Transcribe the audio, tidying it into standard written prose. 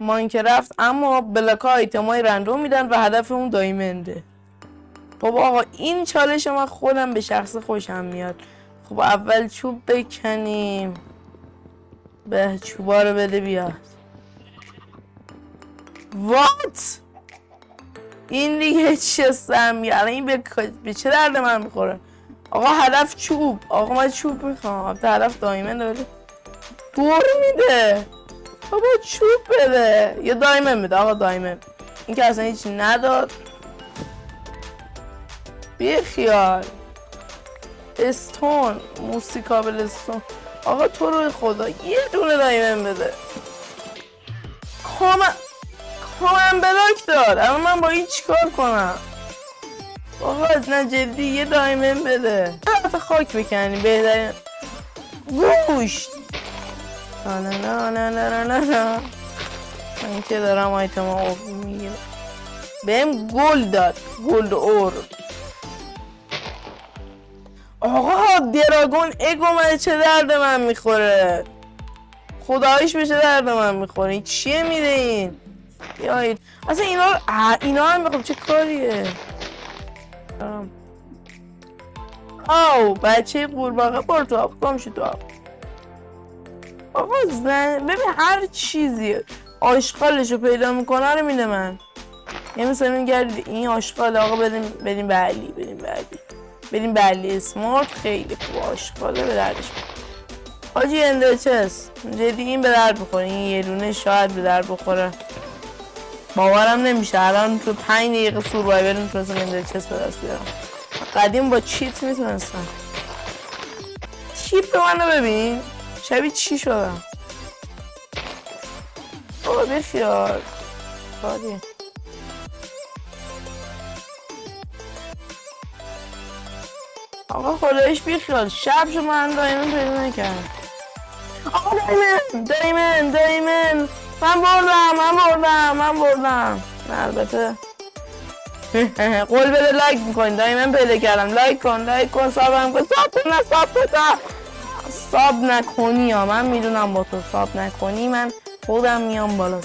ماینکرافت اما بلاک ها ایتمای رندوم میدن و هدف اون دایمنده. خب آقا این چالش من خودم به شخص خوشم میاد. خب اول چوب بکنیم. به چوبا رو بده بیاد. وات این دیگه چه سمیه؟ این به چه درد من میخوره؟ آقا هدف چوب. آقا من چوب میخوام. هدف دایمنده بده. دور میده. بابا چوب بده. یه دایمن بده آقا دایمن. این که اصلا هیچی نداد. بیخیال. استون موسیقابل استون. آقا تو روی خدا یه دونه دایمن بده. کامن بلاک داد. اما من با این چیکار کنم؟ آقا نه جدی یه دایمن بده. حتی خاک بکنی بهترین. گوشت نه من که دارم آیتم ها میگیرم. بهم گل داد. گلد اور. آقا دراگون اگو من چه درد من میخوره؟ خدایش به چه درد من میخوره؟ این چیه میده این؟ بیایید اصلا اینا هم بخوام چه کاریه؟ آو بچه قورباغه برو تو آب. گم شو تو آب. آقا ببین هر چیزی آشغالشو پیدا میکنه رو میده من. یه مثلا میگرد این آشغال آقا بریم بریم بلی اسمارت خیلی خوب آشغاله به دردش حاجی اندرچس جدی این به درد بخوره. این یه دونه شاید به درد بخوره. باورم نمیشه الان تو 5 دقیقه سوروایور میتونستم اندرچس به دست بیارم. قدیم با چیت میتونستم. تیپ منو ببین شبیه چی شدم. بابا بخیال بادی. آقا خدایش بیخیال. شب شو من دایمن پیدا نکردم. آقا دایمن من بردم نه البته قول بده لایک میکنی. دایمن پیدا کردم. لایک کن سابم کن. ساب نکنی یا من میدونم با تو ساب نکنی من خودم میام بالا.